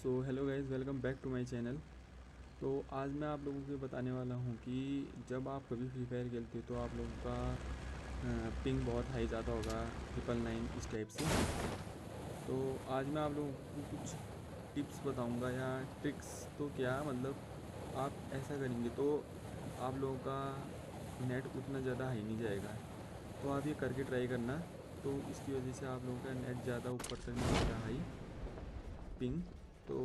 So hello guys, welcome back to my channel. तो आज मैं आप लोगों को बताने वाला हूँ कि जब आप कभी फ्री फायर खेलते हो तो आप लोगों का पिंग बहुत हाई जाता होगा, 999 इस टाइप से। तो आज मैं आप लोगों को कुछ टिप्स बताऊँगा या ट्रिक्स। तो क्या मतलब आप ऐसा करेंगे तो आप लोगों का नेट उतना ज़्यादा हाई नहीं जाएगा। तो आप ये करके ट्राई करना। तो इसकी वजह से आप लोगों का नेट ज़्यादा ऊपर तक नहीं जाएगा हाई पिंग। तो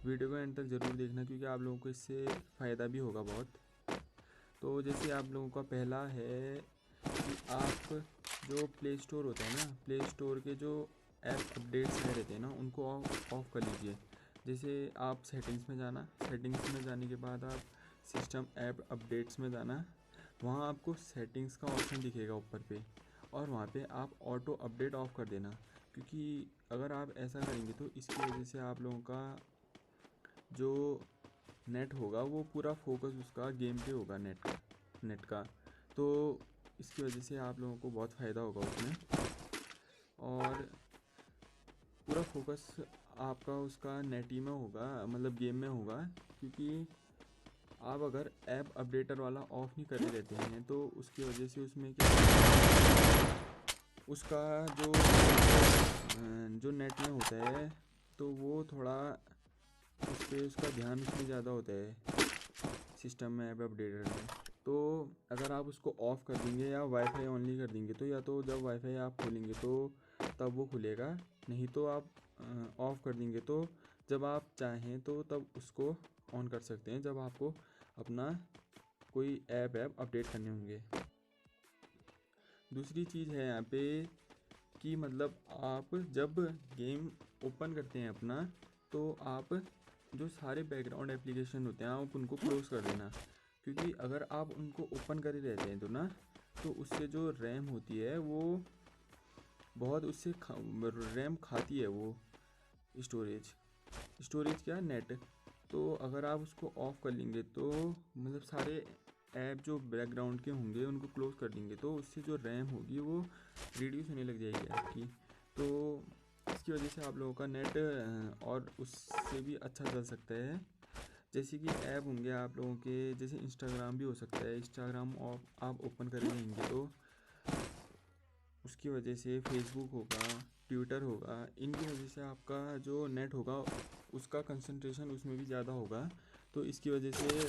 वीडियो को एंड तक ज़रूर देखना क्योंकि आप लोगों को इससे फ़ायदा भी होगा बहुत। तो जैसे आप लोगों का पहला है कि आप जो प्ले स्टोर होता है ना, प्ले स्टोर के जो ऐप अपडेट्स में रहते हैं ना, उनको ऑफ़ कर लीजिए। जैसे आप सेटिंग्स में जाना, सेटिंग्स में जाने के बाद आप सिस्टम ऐप अपडेट्स में जाना। वहाँ आपको सेटिंग्स का ऑप्शन दिखेगा ऊपर पे, और वहाँ पे आप ऑटो अपडेट ऑफ़ कर देना। क्योंकि अगर आप ऐसा करेंगे तो इसकी वजह से आप लोगों का जो नेट होगा वो पूरा फोकस उसका गेम पे होगा, नेट का। तो इसकी वजह से आप लोगों को बहुत फ़ायदा होगा उसमें, और पूरा फोकस आपका उसका नेट ही में होगा, मतलब गेम में होगा। क्योंकि आप अगर ऐप अपडेटर वाला ऑफ़ नहीं करे रहते हैं तो उसकी वजह से उसमें क्या उसका जो नेट में होता है तो वो थोड़ा उस पर उसका ध्यान उसमें ज़्यादा होता है सिस्टम में, ऐप अपडेटर में। तो अगर आप उसको ऑफ़ कर देंगे या वाईफाई ऑनली कर देंगे तो या तो जब वाईफाई आप खोलेंगे तो तब वो खुलेगा, नहीं तो आप ऑफ़ कर देंगे तो जब आप चाहें तो तब उसको ऑन कर सकते हैं, जब आपको अपना कोई ऐप अपडेट करने होंगे। दूसरी चीज़ है यहाँ पे कि मतलब आप जब गेम ओपन करते हैं अपना, तो आप जो सारे बैकग्राउंड एप्लीकेशन होते हैं आप उनको क्लोज़ कर देना। क्योंकि अगर आप उनको ओपन कर ही रहते हैं तो ना, तो उससे जो रैम होती है वो बहुत उससे रैम खाती है वो, स्टोरेज क्या, नेट। तो अगर आप उसको ऑफ़ कर लेंगे तो मतलब सारे ऐप जो बैकग्राउंड के होंगे उनको क्लोज़ कर देंगे तो उससे जो रैम होगी वो रिड्यूस होने लग जाएगी आपकी। तो इसकी वजह से आप लोगों का नेट और उससे भी अच्छा चल सकता है। जैसे कि ऐप होंगे आप लोगों के, जैसे इंस्टाग्राम भी हो सकता है। इंस्टाग्राम आप ओपन कर रहेंगे तो उसकी वजह से फेसबुक होगा, ट्विटर होगा, इनकी वजह से आपका जो नेट होगा उसका कंसंट्रेशन उसमें भी ज़्यादा होगा। तो इसकी वजह से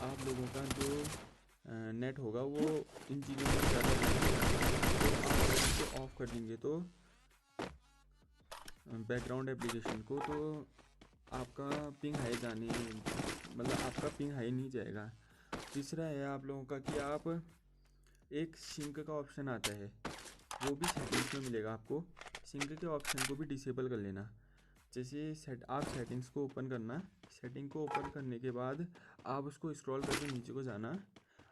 आप लोगों का जो नेट होगा वो इन चीज़ों में ज़्यादा लगेगा। तो आप अगर इसको ऑफ़ कर देंगे तो बैकग्राउंड एप्लीकेशन को, तो आपका पिंग हाई जाने मतलब आपका पिंग हाई नहीं जाएगा। तीसरा है आप लोगों का कि आप एक सिंक का ऑप्शन आता है, वो भी सेटिंग्स में मिलेगा आपको। सिंक के ऑप्शन को भी डिसेबल कर लेना। जैसे आप सेटिंग्स को ओपन करना, सेटिंग को ओपन करने के बाद आप उसको स्क्रॉल करके नीचे को जाना।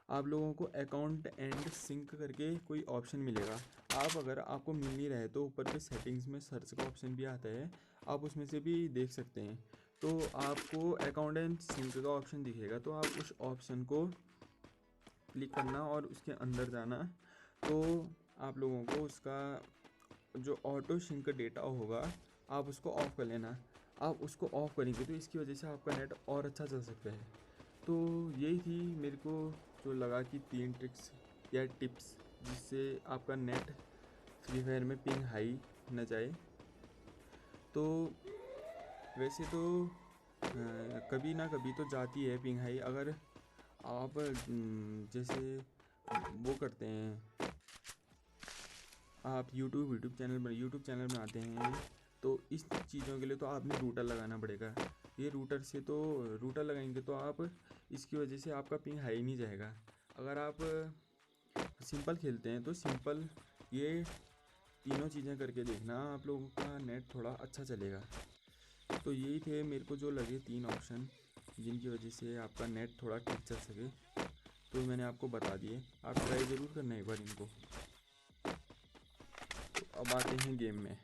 आप लोगों को अकाउंट एंड सिंक करके कोई ऑप्शन मिलेगा। आप अगर आपको मिल नहीं रहा है तो ऊपर पे सेटिंग्स में सर्च का ऑप्शन भी आता है, आप उसमें से भी देख सकते हैं। तो आपको अकाउंट एंड सिंक का ऑप्शन दिखेगा, तो आप उस ऑप्शन को क्लिक करना और उसके अंदर जाना। तो आप लोगों को उसका जो ऑटो सिंक डेटा होगा आप उसको ऑफ़ कर लेना। आप उसको ऑफ़ करेंगे तो इसकी वजह से आपका नेट और अच्छा चल सकता है। तो यही थी मेरे को जो लगा कि 3 ट्रिक्स या टिप्स जिससे आपका नेट फ्री फायर में पिंग हाई न जाए। तो वैसे तो कभी ना कभी तो जाती है पिंग हाई। अगर आप जैसे वो करते हैं, आप यूट्यूब चैनल बनाते हैं, तो इस चीज़ों के लिए तो आपने रूटर लगाना पड़ेगा। ये रूटर लगाएंगे तो आप इसकी वजह से आपका पिंग हाई नहीं जाएगा। अगर आप सिंपल खेलते हैं तो सिंपल ये तीनों चीज़ें करके देखना, आप लोगों का नेट थोड़ा अच्छा चलेगा। तो यही थे मेरे को जो लगे 3 ऑप्शन जिनकी वजह से आपका नेट थोड़ा ठीक चल सके, तो मैंने आपको बता दिए। आप ट्राई ज़रूर करना एक बार इनको। तो अब आते हैं गेम में।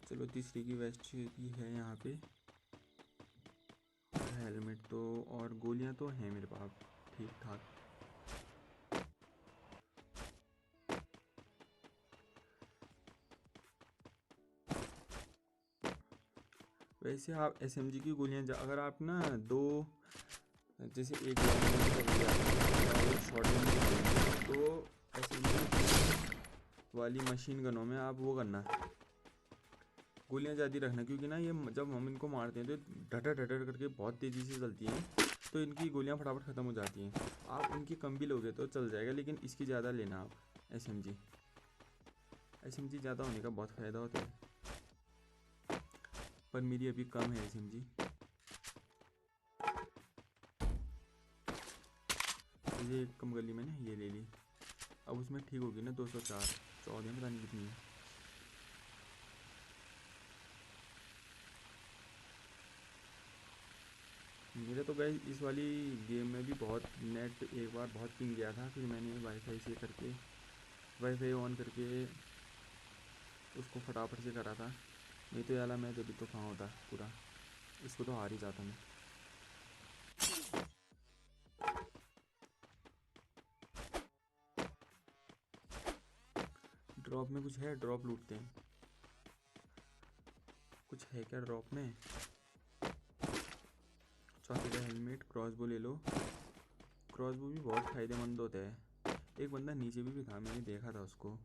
चलो, तीसरी की वेस्ट भी है यहाँ पे, हेलमेट तो और गोलियाँ तो हैं मेरे पास। ठीक ठाक। वैसे आप SMG की गोलियां अगर आप ना दो, जैसे एक शॉर्ट रेंज तो SMG वाली मशीन गनों में आप वो करना, गोलियां ज़्यादा रखना, क्योंकि ना ये जब हम इनको मारते हैं तो ढटर ढटर करके बहुत तेज़ी से चलती हैं, तो इनकी गोलियां फटाफट ख़त्म हो जाती हैं। आप इनकी कम भी लोगे तो चल जाएगा, लेकिन इसकी ज़्यादा लेना आप। SMG ज़्यादा होने का बहुत फ़ायदा होता है, पर मेरी अभी कम है SMG। मुझे एक कम गली में ना ये ले ली, अब उसमें ठीक होगी ना 204 14 पता नहीं कितनी है। मेरा तो गाइस इस वाली गेम में भी बहुत नेट एक बार बहुत पिंग गया था, फिर मैंने वाईफाई से करके वाईफाई ऑन करके उसको फटाफट से करा था, नहीं तो यार मैं जब तो कहाँ होता पूरा, इसको तो हार ही जाता मैं। ड्रॉप में कुछ है, ड्रॉप लूटते हैं, कुछ है क्या ड्रॉप में? चौथे का हेलमेट, क्रॉसबो ले लो, क्रॉसबो भी बहुत फ़ायदेमंद होता है। एक बंदा नीचे भी था, मैंने देखा था उसको,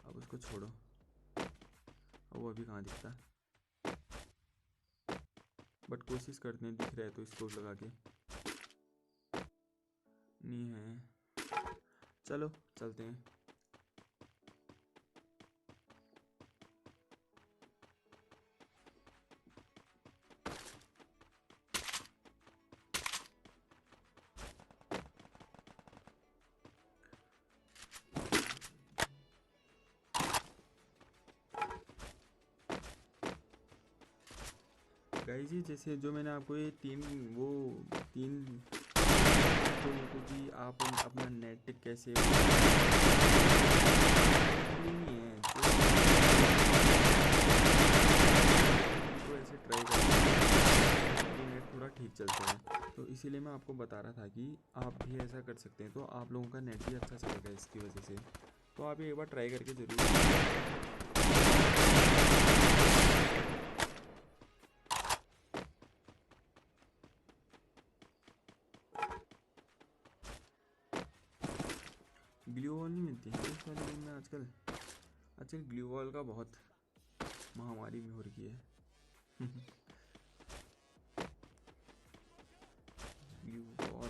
अब उसको छोड़ो, अब वो अभी कहाँ दिखता, बट कोशिश करते हैं, दिख रहा है तो स्कोप लगा के, नहीं है, चलो चलते हैं। गाइस जी, जैसे जो मैंने आपको ये तीन तो कि आप अपना नेट कैसे नहीं है तो ऐसे ट्राई करें, नेट थोड़ा ठीक चलता है, तो इसीलिए मैं आपको बता रहा था कि आप भी ऐसा कर सकते हैं, तो आप लोगों का नेट भी अच्छा चलेगा इसकी वजह से, तो आप एक बार ट्राई करके ज़रूर। ग्लू वॉल नहीं मिलती है इस वाले गेम में आजकल, ग्लू वॉल का बहुत महामारी में हो रही है। ग्लू वॉल,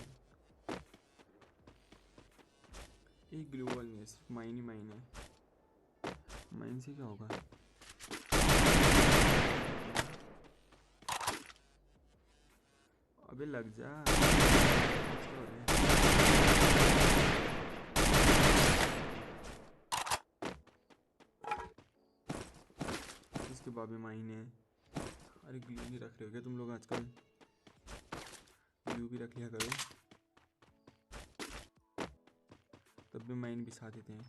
एक ग्लू वॉल नहीं है, सिर्फ माइन ही माइन है, माइन से क्या होगा? अबे लग जा, इसके बाबे माइन है। अरे ग्लू भी रख रहे हो क्या तुम लोग आजकल? ग्लू भी रख लिया करो, तब भी माइन भी साथ देते हैं।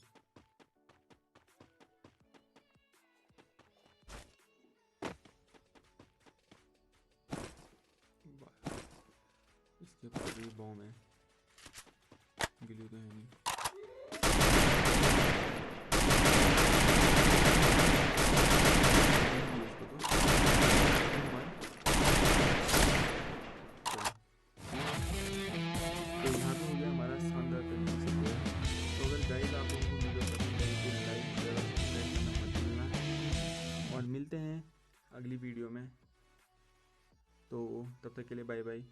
इसके बाद भी बॉम्ब है, ग्लू तो है नहीं। मिलते हैं अगली वीडियो में, तो तब तक के लिए बाय बाय।